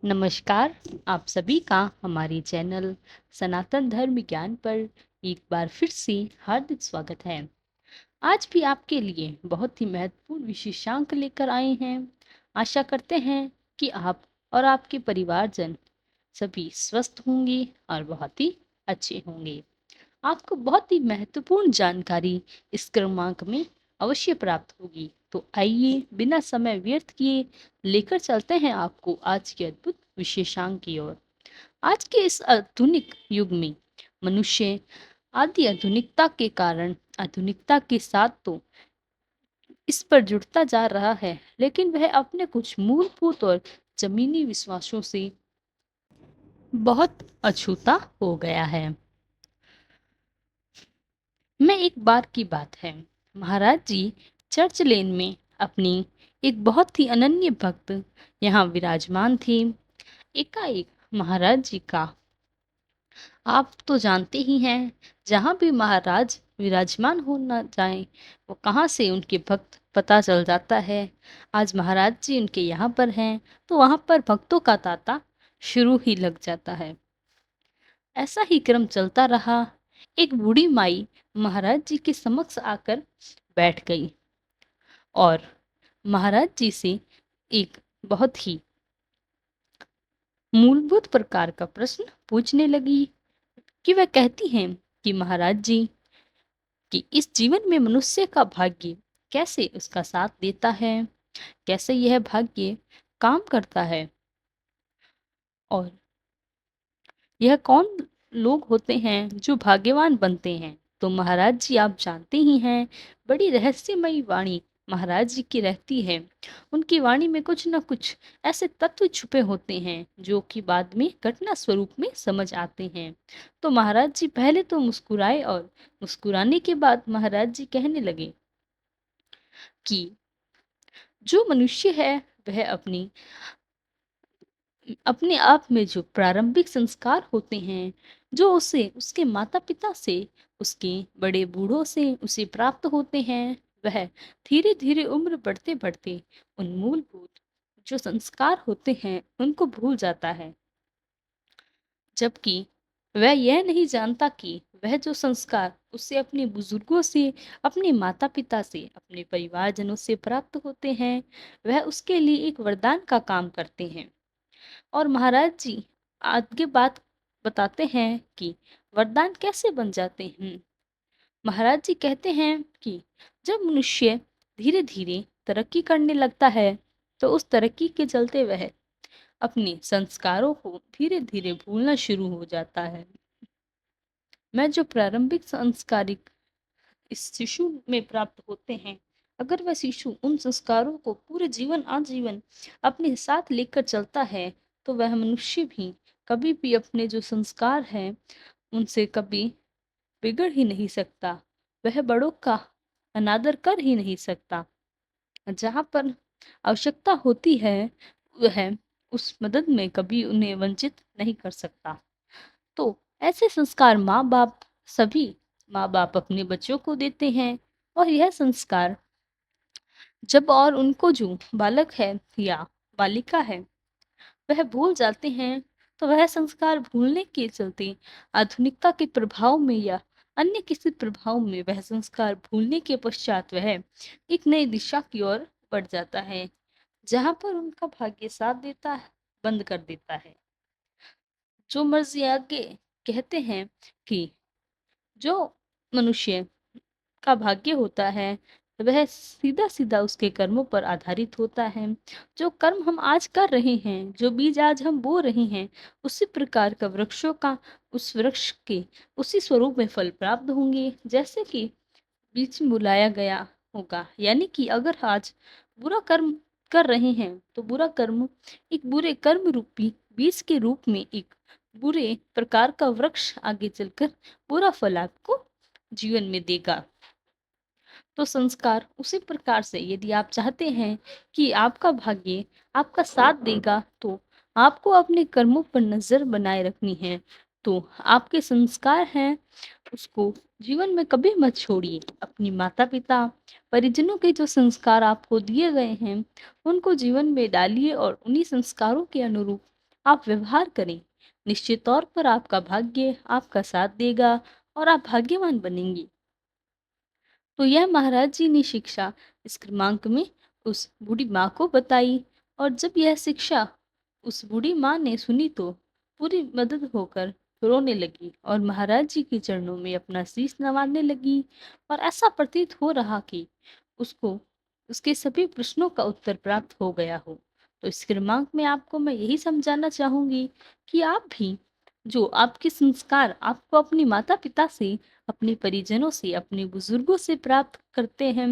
नमस्कार। आप सभी का हमारे चैनल सनातन धर्म ज्ञान पर एक बार फिर से हार्दिक स्वागत है। आज भी आपके लिए बहुत ही महत्वपूर्ण विशेषांक लेकर आए हैं। आशा करते हैं कि आप और आपके परिवारजन सभी स्वस्थ होंगे और बहुत ही अच्छे होंगे। आपको बहुत ही महत्वपूर्ण जानकारी इस क्रमांक में अवश्य प्राप्त होगी। तो आइए बिना समय व्यर्थ किए लेकर चलते हैं आपको आज के अद्भुत विशेषांक की ओर। आज के इस आधुनिक युग में मनुष्य आदि आधुनिकता के कारण आधुनिकता के साथ तो इस पर जुड़ता जा रहा है, लेकिन वह अपने कुछ मूलभूत और जमीनी विश्वासों से बहुत अछूता हो गया है। मैं एक बार की बात है, महाराज जी चर्च लेन में अपनी एक बहुत ही अनन्य भक्त यहाँ विराजमान थे। एकाएक महाराज जी का, आप तो जानते ही हैं, जहाँ भी महाराज विराजमान होना जाए वो कहाँ से उनके भक्त पता चल जाता है। आज महाराज जी उनके यहाँ पर हैं तो वहाँ पर भक्तों का तांता शुरू ही लग जाता है। ऐसा ही क्रम चलता रहा। एक बूढ़ी माई महाराज जी के समक्ष आकर बैठ गई और महाराज जी से एक बहुत ही मूलभूत प्रकार का प्रश्न पूछने लगी कि वह कहती हैं कि महाराज जी, कि इस जीवन में मनुष्य का भाग्य कैसे उसका साथ देता है, कैसे यह भाग्य काम करता है और यह कौन लोग होते हैं जो भाग्यवान बनते हैं। तो महाराज जी आप जानते ही हैं, बड़ी रहस्यमयी वाणी महाराज जी की रहती है। उनकी वाणी में कुछ न कुछ ऐसे तत्व छुपे होते हैं जो कि बाद में घटना स्वरूप में समझ आते हैं। तो महाराज जी पहले तो मुस्कुराए और मुस्कुराने के बाद महाराज जी कहने लगे कि जो मनुष्य है वह अपने आप में जो प्रारंभिक संस्कार होते हैं, जो उसे उसके माता पिता से, उसके बड़े बूढ़ों से उसे प्राप्त होते हैं, वह धीरे धीरे उम्र बढ़ते बढ़ते उन मूलभूत जो संस्कार होते हैं उनको भूल जाता है। जबकि वह यह नहीं जानता कि वह जो संस्कार उसे अपने बुजुर्गों से, अपने माता पिता से, अपने परिवारजनों से प्राप्त होते हैं, वह उसके लिए एक वरदान का काम करते हैं। और महाराज जी आगे बात बताते हैं कि वरदान कैसे बन जाते हैं। महाराज जी कहते हैं कि जब मनुष्य धीरे धीरे तरक्की करने लगता है तो उस तरक्की के चलते वह अपने संस्कारों को धीरे धीरे भूलना शुरू हो जाता है। मैं जो प्रारंभिक संस्कारिक इस शिशु में प्राप्त होते हैं, अगर वह शिशु उन संस्कारों को पूरे जीवन आजीवन अपने साथ लेकर चलता है तो वह मनुष्य भी कभी भी अपने जो संस्कार हैं उनसे कभी बिगड़ ही नहीं सकता। वह बड़ों का अनादर कर ही नहीं सकता। जहाँ पर आवश्यकता होती है वह उस मदद में कभी उन्हें वंचित नहीं कर सकता। तो ऐसे संस्कार सभी माँ बाप अपने बच्चों को देते हैं और यह संस्कार जब और उनको जो बालक है या बालिका है वह भूल जाते हैं तो वह संस्कार भूलने के चलते आधुनिकता के प्रभाव में या अन्य किसी प्रभाव में वह संस्कार भूलने के पश्चात वह एक नई दिशा की ओर बढ़ जाता है, जहाँ पर उनका भाग्य साथ देता है, बंद कर देता है। जो मर्जी आगे कहते हैं कि जो मनुष्य का भाग्य होता है वह सीधा सीधा उसके कर्मों पर आधारित होता है। जो कर्म हम आज कर रहे हैं, जो बीज आज हम बो रहे हैं, उसी प्रकार का वृक्षों का उस वृक्ष के उसी स्वरूप में फल प्राप्त होंगे जैसे कि बीज में बुलाया गया होगा। यानी कि अगर आज बुरा कर्म कर रहे हैं तो बुरा कर्म एक बुरे कर्म रूपी बीज के रूप में एक बुरे प्रकार का वृक्ष आगे चलकर बुरा फल आपको जीवन में देगा। तो संस्कार उसी प्रकार से यदि आप चाहते हैं कि आपका भाग्य आपका साथ देगा तो आपको अपने कर्मों पर नजर बनाए रखनी है। तो आपके संस्कार हैं उसको जीवन में कभी मत छोड़िए। अपनी माता पिता परिजनों के जो संस्कार आपको दिए गए हैं उनको जीवन में डालिए और उन्हीं संस्कारों के अनुरूप आप व्यवहार करें। निश्चित तौर पर आपका भाग्य आपका साथ देगा और आप भाग्यवान बनेंगे। तो यह महाराज जी ने शिक्षा इस क्रमांक में उस बूढ़ी माँ को बताई, और जब यह शिक्षा उस बूढ़ी माँ ने सुनी तो पूरी मदद होकर रोने लगी और महाराज जी के चरणों में अपना शीश नवाने लगी। और ऐसा प्रतीत हो रहा कि उसको उसके सभी प्रश्नों का उत्तर प्राप्त हो गया हो। तो इस क्रमांक में आपको मैं यही समझाना चाहूंगी कि आप भी जो आपके संस्कार आपको अपनी माता पिता से, अपने परिजनों से, अपने बुजुर्गों से प्राप्त करते हैं,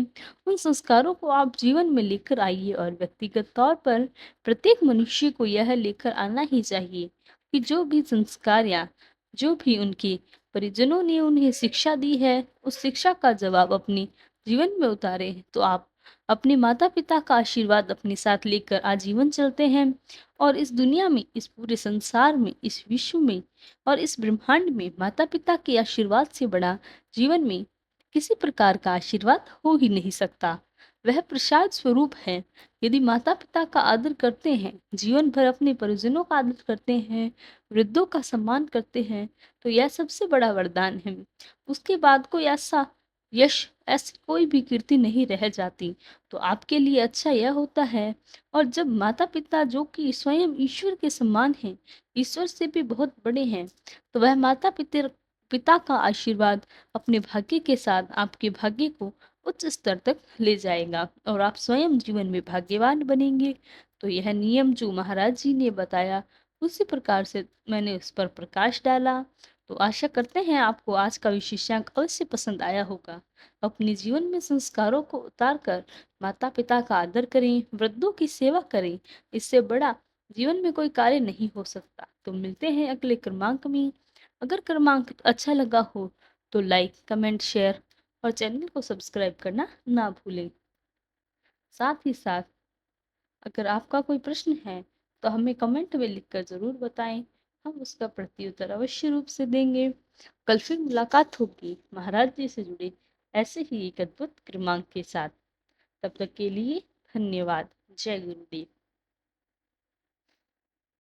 उन संस्कारों को आप जीवन में लेकर आइए। और व्यक्तिगत तौर पर प्रत्येक मनुष्य को यह लेकर आना ही चाहिए कि जो भी संस्कार या जो भी उनके परिजनों ने उन्हें शिक्षा दी है, उस शिक्षा का जवाब अपने जीवन में उतारे। तो आप अपने माता पिता का आशीर्वाद अपने साथ लेकर आजीवन चलते हैं, और इस दुनिया में, इस पूरे संसार में, इस विश्व में और इस ब्रह्मांड में माता पिता के आशीर्वाद से बड़ा जीवन में किसी प्रकार का आशीर्वाद हो ही नहीं सकता। वह प्रसाद स्वरूप है। यदि माता पिता का आदर करते हैं, जीवन भर अपने परिजनों का आदर करते हैं, वृद्धों का सम्मान करते हैं, तो यह सबसे बड़ा वरदान है। उसके बाद कोई ऐसा यश, ऐसी कोई भी कीर्ति नहीं रह जाती। तो आपके लिए अच्छा यह होता है, और जब माता पिता जो कि स्वयं ईश्वर के समान हैं, ईश्वर से भी बहुत बड़े हैं, तो वह माता पिता पिता का आशीर्वाद अपने भाग्य के साथ आपके भाग्य को उच्च स्तर तक ले जाएगा और आप स्वयं जीवन में भाग्यवान बनेंगे। तो यह नियम जो महाराज जी ने बताया, उसी प्रकार से मैंने उस पर प्रकाश डाला। तो आशा करते हैं आपको आज का विशेषांक अवश्य पसंद आया होगा। अपने जीवन में संस्कारों को उतार कर माता पिता का आदर करें, वृद्धों की सेवा करें। इससे बड़ा जीवन में कोई कार्य नहीं हो सकता। तो मिलते हैं अगले क्रमांक में। अगर क्रमांक अच्छा लगा हो तो लाइक, कमेंट, शेयर और चैनल को सब्सक्राइब करना ना भूलें। साथ ही साथ अगर आपका कोई प्रश्न है तो हमें कमेंट में लिखकर ज़रूर बताएं। हम उसका प्रत्युत्तर अवश्य रूप से देंगे। कल फिर मुलाकात होगी महाराज जी से जुड़े ऐसे ही एक अद्भुत क्रमांक के साथ। तब तक के लिए धन्यवाद। जय गुरुदेव।